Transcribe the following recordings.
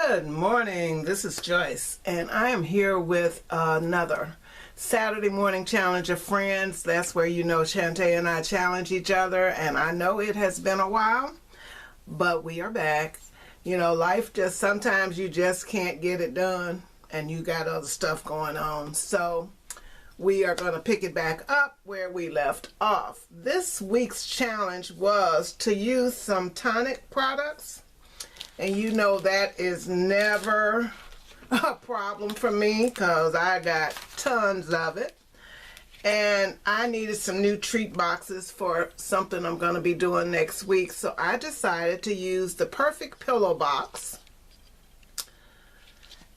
Good morning, this is Joyce, and I am here with another Saturday morning challenge of friends. That's where you know Shantae and I challenge each other, and I know it has been a while, but we are back. You know, life just, sometimes you just can't get it done, and you got other stuff going on. So we are going to pick it back up where we left off. This week's challenge was to use some Tonic products. And you know that is never a problem for me because I got tons of it. And I needed some new treat boxes for something I'm going to be doing next week. So I decided to use the Perfect Pillow Box.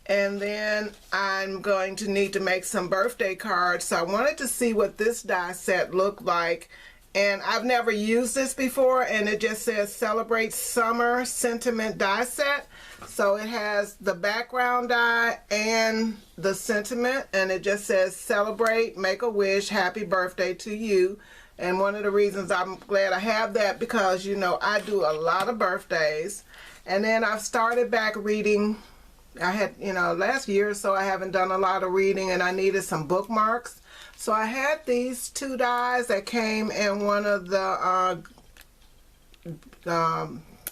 And then I'm going to need to make some birthday cards. So I wanted to see what this die set looked like. And I've never used this before, and it just says Celebrate Summer Sentiment die set. So it has the background die and the sentiment, and it just says Celebrate, Make a Wish, Happy Birthday to you. And one of the reasons I'm glad I have that, because you know I do a lot of birthdays. And then I've started back reading. I had, you know, last year or so I haven't done a lot of reading, and I needed some bookmarks. So I had these two dies that came in one of the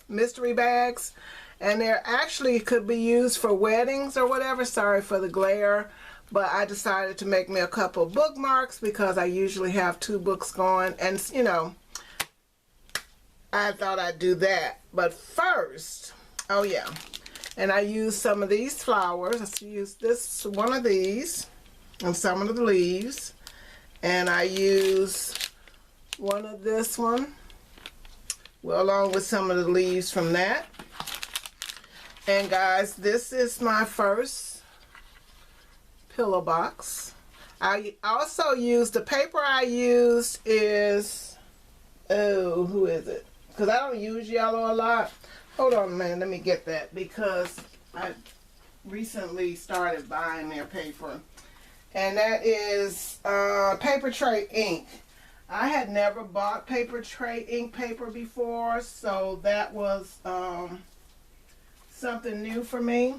mystery bags, and they actually could be used for weddings or whatever. Sorry for the glare, but I decided to make me a couple bookmarks because I usually have 2 books going, and you know, I thought I'd do that. But first, oh yeah, and I used some of these flowers. Let's use this one of these and some of the leaves. And I use one of this one, well, along with some of the leaves from that. And guys, this is my first pillow box. I also used, the paper I used is, oh, who is it? Because I don't use yellow a lot. Hold on a minute, let me get that, because I recently started buying their paper. And that is Paper Tray ink. I had never bought Paper Tray ink paper before, so that was something new for me.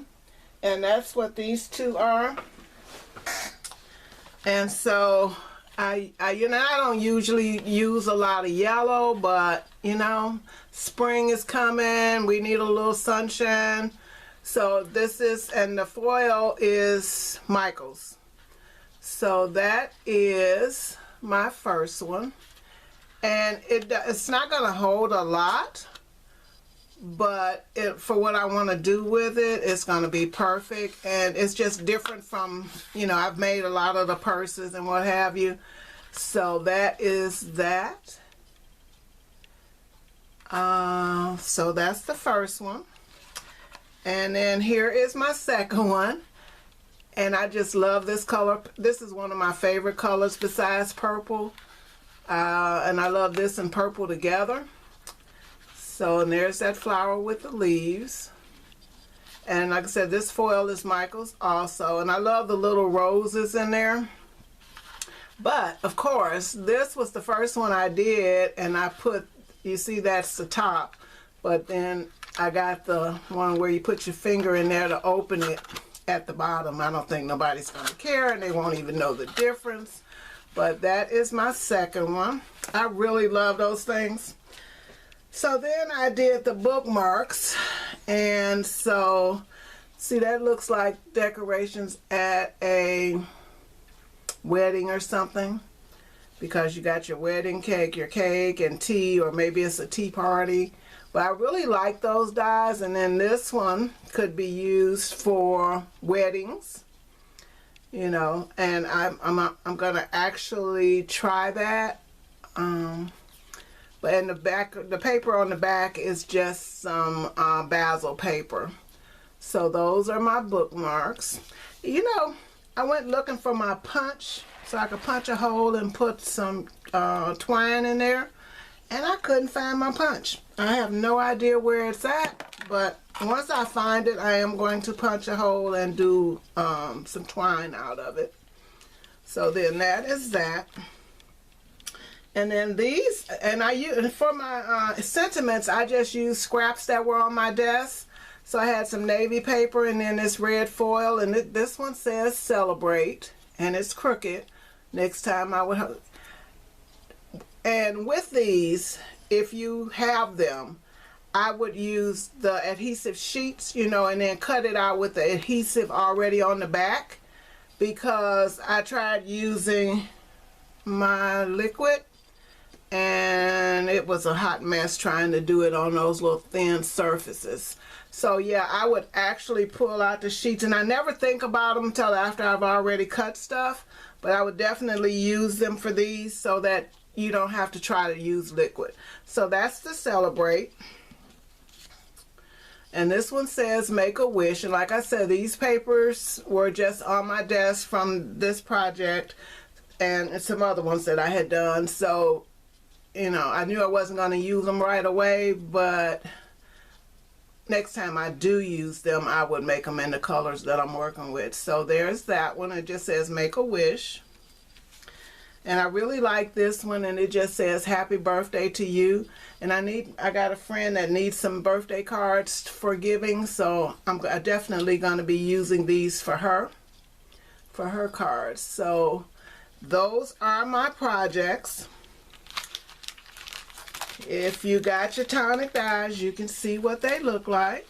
And that's what these two are. And so I you know, I don't usually use a lot of yellow, but you know, spring is coming. We need a little sunshine. So this is, and the foil is Michael's. So that is my first one, and it's not going to hold a lot, but for what I want to do with it, it's going to be perfect. And it's just different from, you know, I've made a lot of the purses and what have you. So that is that. So that's the first one, and then here is my second one. And I just love this color. This is one of my favorite colors besides purple. And I love this and purple together. So, and there's that flower with the leaves. And like I said, this foil is Michael's also. And I love the little roses in there. But, of course, this was the first one I did. And I put, you see that's the top. But then I got the one where you put your finger in there to open it at the bottom. I don't think nobody's going to care, and they won't even know the difference. But that is my second one. I really love those things. So then I did the bookmarks, and so see, that looks like decorations at a wedding or something, because you got your wedding cake, your cake, and tea, or maybe it's a tea party. But I really like those dies. And then this one could be used for weddings, you know, and I'm gonna actually try that. But in the back, the paper on the back is just some basil paper. So those are my bookmarks. You know, I went looking for my punch so I could punch a hole and put some twine in there, and I couldn't find my punch. I have no idea where it's at, but once I find it, I am going to punch a hole and do some twine out of it. So then that is that. And then these, and I use, for my sentiments, I just use scraps that were on my desk. So I had some navy paper and then this red foil, and this one says celebrate, and it's crooked. Next time I would, and with these, if you have them, I would use the adhesive sheets, you know, and then cut it out with the adhesive already on the back, because I tried using my liquid and it was a hot mess trying to do it on those little thin surfaces. So yeah, I would actually pull out the sheets, and I never think about them until after I've already cut stuff, but I would definitely use them for these so that you don't have to try to use liquid. So that's the celebrate. And this one says make a wish, and like I said, these papers were just on my desk from this project and some other ones that I had done. So, you know, I knew I wasn't going to use them right away, but next time I do use them, I would make them in the colors that I'm working with. So there's that one. It just says make a wish. And I really like this one, and it just says happy birthday to you. And I got a friend that needs some birthday cards for giving, so I'm definitely going to be using these for her cards. So those are my projects. If you got your tonic dyes, you can see what they look like.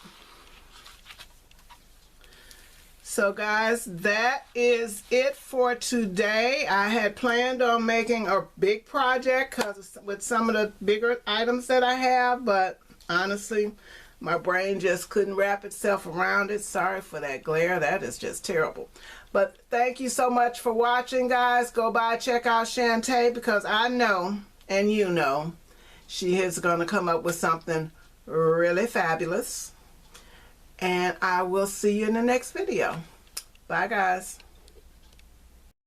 So guys, that is it for today. I had planned on making a big project with some of the bigger items that I have, but honestly, my brain just couldn't wrap itself around it. Sorry for that glare. That is just terrible. But thank you so much for watching, guys. Go by, check out Shantae, because I know, and you know, she is going to come up with something really fabulous. And I will see you in the next video. Bye, guys.